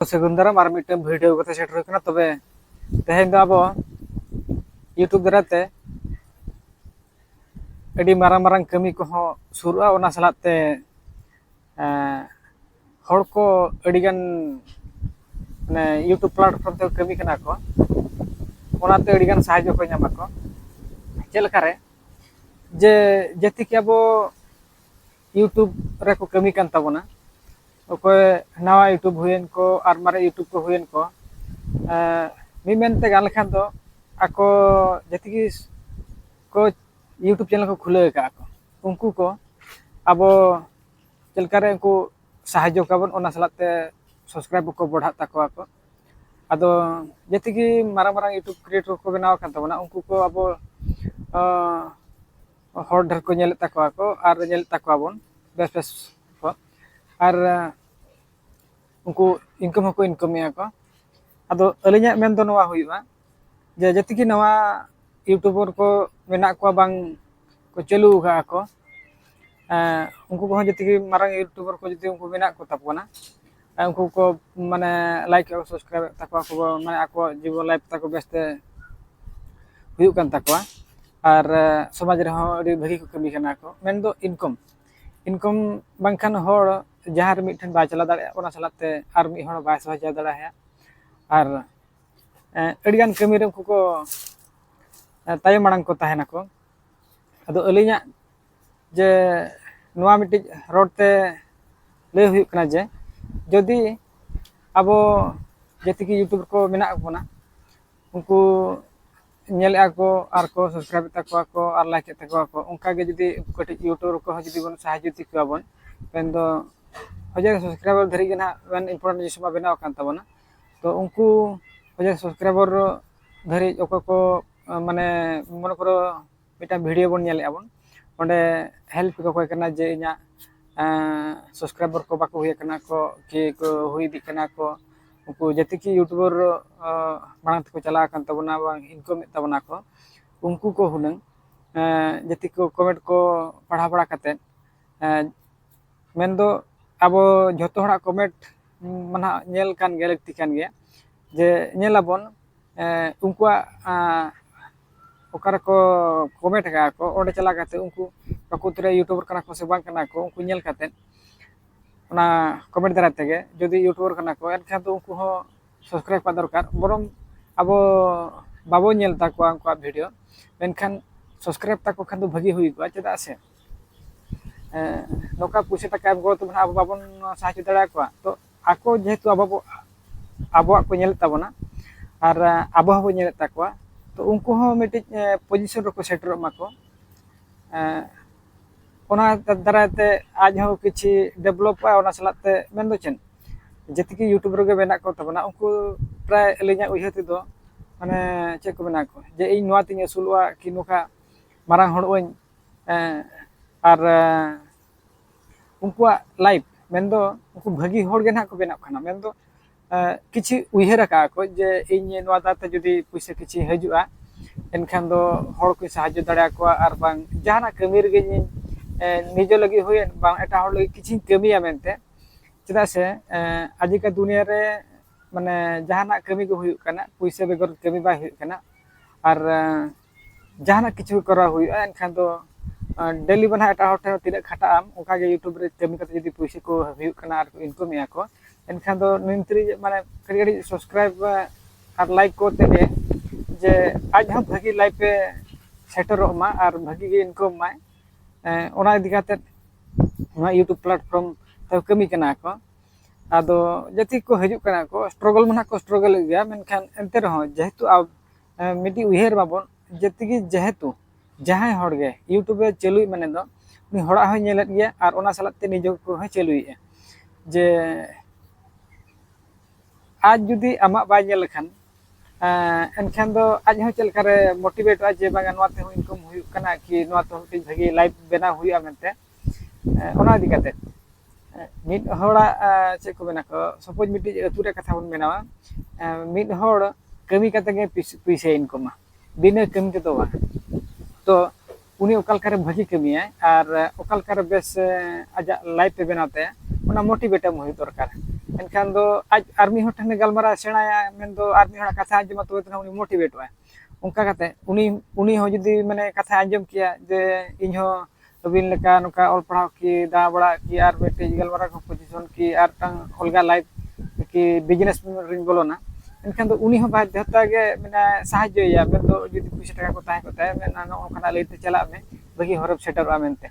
Segundara mar mitem video kata setter kana tobe tehen do abo YouTube darate adi marang-marang kami ko surua ona salate hor ko adigan mane YouTube platform te kami kana ko onate adigan sahajo ko nyama ko jelekare je jeti ki abo YouTube re ko kami kan tabona okoy nawa YouTube huyen ko ar mare YouTube ko huyen ko mi mente gan lekhan do ako jetiki ko YouTube channel ko khule ka ako unku ko abo jelkare unku sahajo kabon ona salate subscribe ko bodha tako ako ado jetiki marang-marang YouTube creator ko benaw kan tabona unku ko abo hor dhar ko nyel tako ako ar nyel tako abon bes ko ar unku income ko income ya ko ado alinya men do nowa huyuwa je jetiki nawa youtuber ko menak ko bang ko celu ga ako unku ko jetiki marang youtuber ko jeti unku menak ko tapona unku ko mane like ko subscribe takwa ko mane ako jibo live tako beste huyuk kan takwa ar samaj re ho adi bhagi ko kami kana ko men do income bangkhan hor jahar mitten ba chala dare ona salate ar mi hor ba sahaja dare ha ar adigan kami re ko tayo marang ko tahena ko ado alinya je noa miti rote le huyuk kana je jodi abo jetiki youtuber ko menak bona unku nyel ako ar ko subscribe tako ako ar like tako ako unka ge jodi kati youtuber ko jodi bon sahajo ti ko bon pendo hajar subscriber dhari gena wan important jisma benaw kan tabona to unku hajar subscriber dhari ko mane mon koro mita video bon nyele abon onde help ko kana je inya subscriber ko bako huye kana ko ki ko hui di kana ko unku jetiki youtuber marang ko chala kan tabona bang income tabona ko unku ko hunang jetiki ko comment ko padha kate mendo abo joto hora comment mana nyel kan galakti kan ge je nyelabon unkuwa okara ko comment ga ko onde chala kate unku pakutre youtuber kana ko se bang kana ko unku nyel kate ona comment dara tege jodi youtuber kana ko enkhan to unku ho subscribe pa dorkar borom abo babo nyel ta ko unku video menkhan subscribe ta ko khan do bhagi hui ko cheda ase noka puise taka em go to abo babon sahajo dara ko to ako jehetu abo ko nyel tabona ar abo ho nyel takwa to unku ho meti position ro ko setter mako ona darate aj ho kichi develop ona salate mendo chen jetiki youtuber ge benak ko tabona unku pray elinya uyhati do mane che ko benak ko je ing noa tinya sulwa ki noka marang hor oin ar unku live mendo unku bhagi hor ge na ko benak khana mendo kichi uyhera ka ko je ing noa date jodi puise kichi hajua enkhan do hor ko sahajo dara ko ar bang jahana kami re ge nijo lagi huyen bang eta hor lagi kichi kami ya mente cheda se ajika dunia re mane jahana kami go huyuk kana puise begor kami ba huyuk kana ar jahana kichu kora huyu enkhan do daily bana eta hor te tidak khata am oka ge youtube re kami kate jodi puise ko huyuk kana ar income ya ko enkhan do nintri mane kari subscribe ar like ko te je aj ha bhagi live pe setter ma ar bhagi ge income ma ona idikate ona YouTube platform ta kami kana ko ado jeti ko hajuk kana ko struggle mana ko struggle gya menkhan ente reho jehetu miti uher babon jetiki jehetu jahay hor ge YouTube e chelui mane do uni hora ho nyelet gya ar ona salate nijo ko ho chelui je aj judi amak ba nyel khan enkhan do aj ho chel kare motivate a je banga noa te ho income huyuk kana ki noa to ti bhagi live bena huya mente ona dikate mid hora che ko bena ko suppose miti ature katha bon benawa mid hor kami kate ge pise income bina kami te to ba to uni okal kare bhagi kami ar okal kare bes aja live pe benate ona motivate am huy dorkar एनखान दो आज army हर ठन गलमारा सेणाया main दो army हर कथा आंजम तो उनी motivate है उनका कते उनी हो जुदी माने कथा आंजम किया जे इन हो अबिन लेका नुका ऑल पढ़ाव की दा बड़ा की आर बेटे गलमारा को पोजीशन की आर टांग ओलगा लाइफ की बिजनेस रिंग बोलोना एनखान दो उनी हो बाय जता गे माने साहाय्य या मेन दो जुदी पैसा टाका को ताहे को ताहे मेना नो खाना लेते चला में बगी हरब सेटरवा मेनते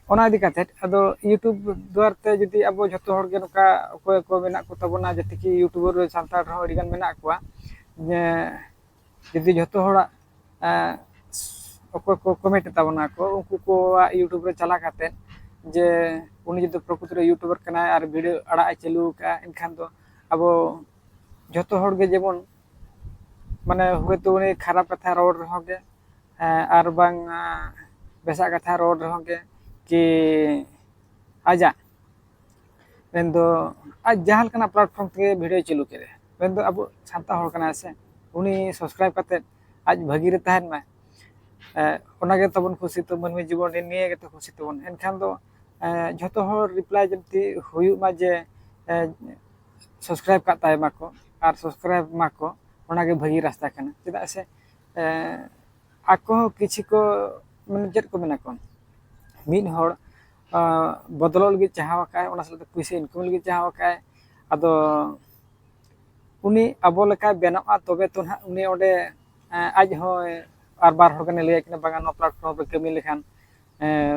ओना इदी काते अदो यूट्यूब द्वारते जुदी अब जतो हर गे नुका कोय को मेना को तबना जति की यूट्यूबर सांतार हो अडिगान मेना कोआ जे जुदी जतो हड़ा अको को कमेंट तबना को उनको को यूट्यूब रे चला काते जे उनी जतो प्रकृति रे यूट्यूबर कना आर वीडियो अड़ा चालू का इनखान दो अब जतो हर गे जेबन माने हुए तो उनी खराब कथा रोड रहो गे आर बांग बेसा कथा रोड रहो गे कि आजा मेन दो आज जहां कना प्लेटफॉर्म ते वीडियो चालू करे मेन दो अब सांता हर कना से उनी सब्सक्राइब करते आज भागी रे तहन में ओना गे तबन खुशी तो मन में जीवन निये गे तो खुशी तबन एनखान दो जतो हर रिप्लाई जमती हुयु मा जे सब्सक्राइब का ताय माको आर सब्सक्राइब माको ओना गे भागी रास्ता कना चेदा से आको किछि को माने जेट को मेना को मीन हर बदलो लगे चाहवा काय ओना साथे पैसा इनकम लगे चाहवा काय अदो उनी अबो लेका बेनावा तबे तो ना उनी ओडे आज हो आर बार हर कने लय कने बागान प्लेटफॉर्म पे कमी लेखान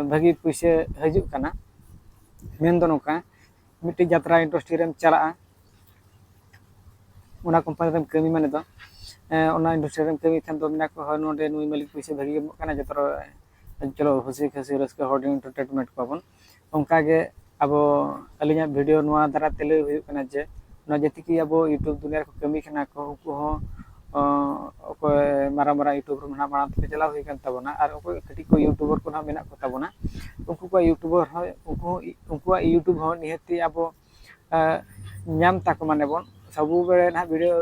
भागी पैसा हजू कना मेन दो नोका मिट्टी यात्रा इंडस्ट्री रेम चला उना कंपनी रेम कमी माने दो उना इंडस्ट्री रेम कमी खान दो मिना को नोडे नुई मालिक पैसा भागी कना जतरो चलो खुशी खुशी रस्क हॉर्डिंग एंटरटेनमेंट को उनका गे अब अलिया वीडियो नुआ द्वारा तेले हुई कना जे ना जति की अब यूट्यूब दुनिया को कमी खना को उनको हो मारा मारा यूट्यूबर मना माना तो चला हुई कन तबना और कटी को यूट्यूबर को ना मेना को तबना उनको को यूट्यूबर हो उनको यूट्यूब हो निहती अब नाम तक माने बन सब बेले ना वीडियो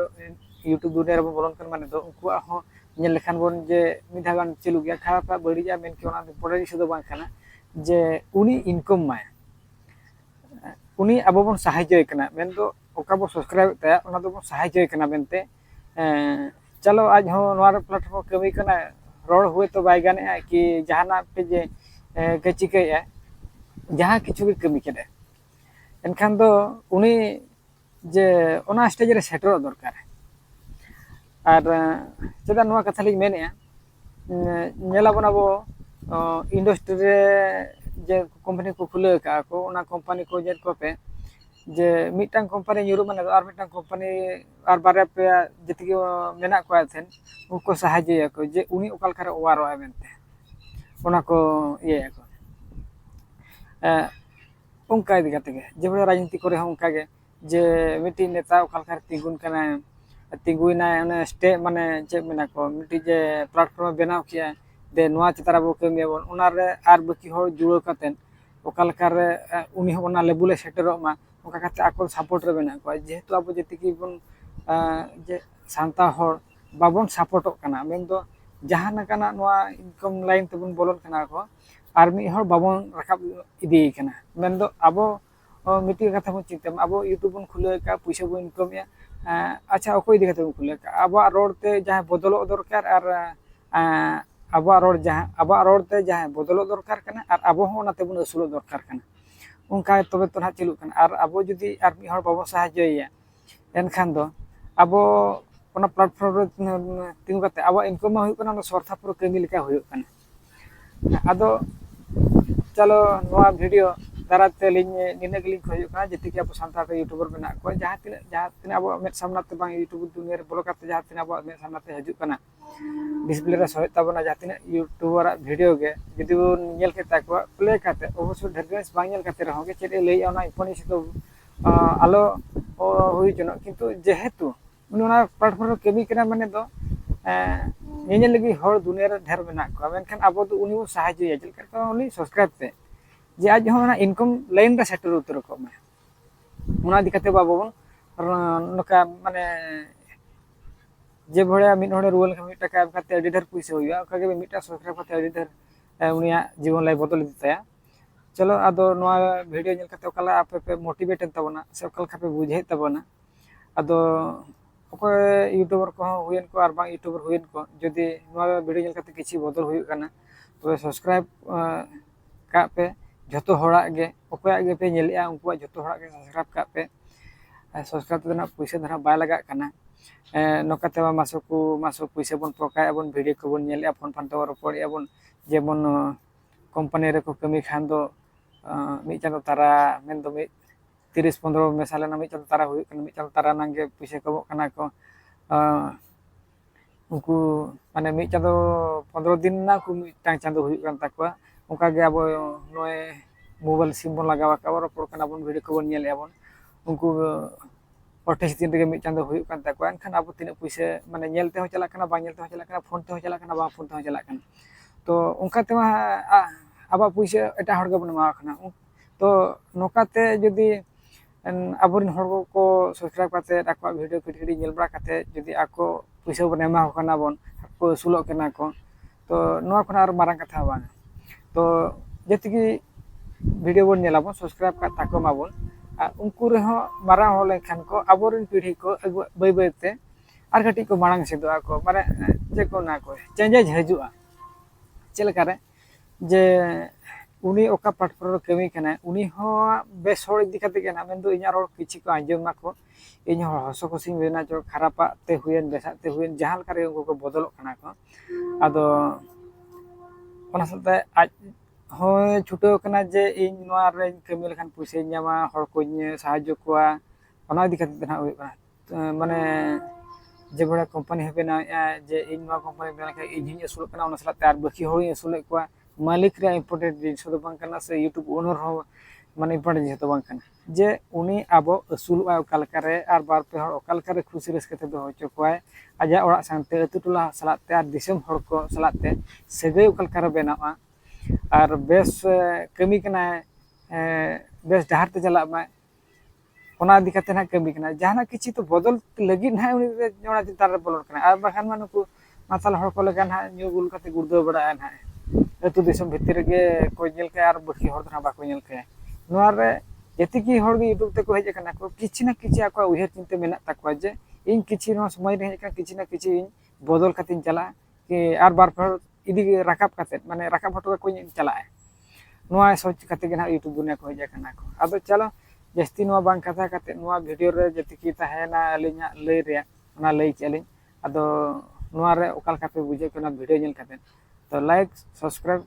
यूट्यूब दुनिया रे बोलन कन माने दो उनको हो नेल लेखान बोन जे मिधागान चलू गया खराब बड़िया मेन के ओना पड़े से दो बां खाना जे उनी इनकम माय उनी अब बन सहाय्य कना मेन दो ओका बो सब्सक्राइब ता ओना दो बन सहाय्य कना बेनते चलो आज हो नोर प्लेटफॉर्म कमी कना रोड हुए तो बाय गाने कि जहाना पे जे के चिके जहां किछु भी कमी केदे एनखान दो उनी जे ओना स्टेज रे सेटर दरकार और चेदा नोआ कथा लिंग मेने नेलाबन अब इंडस्ट्री रे जे कंपनी को खुले का को ओना कंपनी को जेट को पे जे मिटन कंपनी यूरो माने आर मिटन कंपनी आर बारे पे जति मेना को आथेन उनको सहाय्य को जे उनी ओकल करे ओवारो मेनते ओना को ये को उनका इदी कते जे बड़े राजनीति करे हम उनका गे जे मिटी नेता ओकल करे तिगुन कना तिगुना ओने स्टे माने जे मेना को मिटी जे प्लेटफॉर्म बनाव किया दे नोआ चितारा बो कमी बन ओना रे आर बाकी हर जुड़ो कतेन ओकल करे उनी हो ओना लेबुले सेटरो मा ओका कते आको सपोर्ट रे बना को जेहेतु अब जति की बन जे सांता हर बाबन सपोर्ट कना मेन दो जहां कना नोआ इनकम लाइन तबन बोलन कना को आर्मी हर बाबन रखाब इदी कना मेन दो अब मिटी कथा बन चिंता अब यूट्यूब बन खुले का पैसा बन इनकम या अच्छा अको इदी कथा बन खुले का अब रोड ते जहां बदलो दरकार और अब रोड जहां अब रोड ते जहां बदलो दरकार कना और अब हो ओना तेबन असुलो दरकार कना उनका तबे तो ना चलू कना और अब जुदी आर्मी हर बाबो सहाय्य या एनखान दो अब ओना प्लेटफॉर्म रे तिंगु कते अब इनकम मा हुई कना सरथा पुरो कमी लेका हुई कना आदो चलो नोआ वीडियो दाराते लिंग निने गलिंग खोजु कना जति के अब सांतार यूट्यूबर बना को जहां तिना अब मेट सामनाते बांग यूट्यूब दुनिया रे बोलो काते जहां तिना अब मेट सामनाते हजु कना डिस्प्ले रे सहित तबना जहां तिना यूट्यूबर वीडियो गे जदि बो नेल के ताको प्ले काते अवश्य ढेरगेस बांग नेल काते रहो गे चेदे लई ओना इनफॉर्मेशन तो आलो हुई जनो किंतु जेहेतु उना प्लेटफॉर्म कमी कना माने दो नेने लगी हर दुनिया रे ढेर बना को मेनखान अब तो उनी सहाय्य जल का उनी सब्सक्राइब ते जे आज हो इनकम लाइन रे सेटर उतर को में उना दिखाते बाबू नका माने जे भड़े मिन होड़े रुवल का मिट टका काते अडी ढेर पैसा होया कागे मिटा सब्सक्राइब काते अडी ढेर उनिया जीवन लाइफ बदल दिताया चलो आदो नवा वीडियो नेल कते ओकला आपे पे मोटिवेट तबना से ओकल खापे बुझे तबना आदो अकोय यूट्यूबर को हुयन को आर बांग यूट्यूबर हुयन को जदि नवा वीडियो नेल कते किछि बदल हुयु कना तो सब्सक्राइब का पे जतो होड़ा गे अकोय गे पे नेलिया उनको जतो होड़ा गे सब्सक्राइब का पे सब्सक्राइब तना पैसा धरा बाय लगा कना नोकाते मासो पैसा बन पकाय बन वीडियो को बन नेलिया फोन फान तो रोपड़ी बन जेमन कंपनी रे को कमी खान दो मी चांदो तारा मेन दो मी 30-15 मेसाले ना मी चांदो तारा हुयु कना मी चांदो तारा नांगे पैसा कमो कना को उनको माने मी चांदो 15 दिन ना को मिटांग चांदो हुयु कन ताकवा उनका गे अब नोय मोबाइल सिम बन लगावा का रोपड़ कना बन वीडियो को बन नेलिया बन उनको 28 दिन रे मी चांदो हुयु कन ताकवा एनखान अब तिना पैसा माने नेलते हो चला कना बा नेलते हो चला कना फोन ते हो चला कना बा फोन ते हो चला कना तो उनका तेमा आबा पैसा एटा हर गे बन मा खना तो नोकाते जदि आबोरिन हर को सब्सक्राइब करते आको वीडियो किटी नेल बरा करते जदि आको पैसा बन एमा खना बन को सुलो केना को तो नोआ खना आर मारंग कथा बा तो जतिकी वीडियो बन नेलाबो सब्सक्राइब का ताको माबोन उनको रे हो मारा हो लेखान को आबोरिन पीढ़ी को बै बैते आर कटी को मारंग सेदो आको माने जे को ना को चेंजेज हजुआ चेलकारे जे उनी ओका प्लेटफॉर्म कमी कना उनी हो बेस होड़ इदी कते केना मेन दो इना रोड किछि को आंजम माको इन हसो खुशी बेना जो खरापा ते हुयन बेसा ते हुयन जहां करे उनको को बदलो कना को आदो ओना सते आज हो छुटो कना जे इन नोआ रे कमी लेखान पैसा न्यामा हर को साहाय्य कोआ ओना इदी कते ना हुय कना माने जे बड़ा कंपनी हेबेना जे इन नोआ कंपनी बेना के इन हिन असुल कना ओना सलाते आर बाकी होई असुल कोआ मालिक रे इम्पोर्टेंट जिनिस दो बांग कना से यूट्यूब ओनर हो माने इम्पोर्टेंट जिनिस दो बांग कना जे उनी आबो असुल ओकाल करे आर बार पे हर ओकाल करे खुशी रस्कते दो होचो कोय आजा ओड़ा सांते अतु टोला सलाते आर दिसम हर को सलाते सेगै ओकाल करे बेनावा आर बेस कमी कना बेस डहार ते चला मा ओना दि कते ना कमी कना जहाना किछि तो बदल लगी ना उनी ओना चिंता रे बोलर कना आर बाखान मानुको माताल हर को लगा ना न्यू गुल कते गुरदो बड़ा ना अतु दिसम भितर गे को नेल के आर बाकी हर धरा बाको नेल के नोआ रे जति की हर गे यूट्यूब ते को हेज कना को किछि ना किछि आको उहेर चिंता मेना तकवा जे इन किछि नो समय रे हेज कना किछि ना किछि इन बदल कतिन चला कि आर बार पर इदी राकाब कते माने राकाब हटो को चला नोआ सोच कते गे ना यूट्यूब दुनिया को हेज कना को अब चलो जस्ती नोआ बांग कथा कते नोआ वीडियो रे जति की ताहेना अलिना लई रे ओना लई चलिन आदो नोआ रे ओकाल कापे बुझे कना वीडियो नेल कते तो लाइक सब्सक्राइब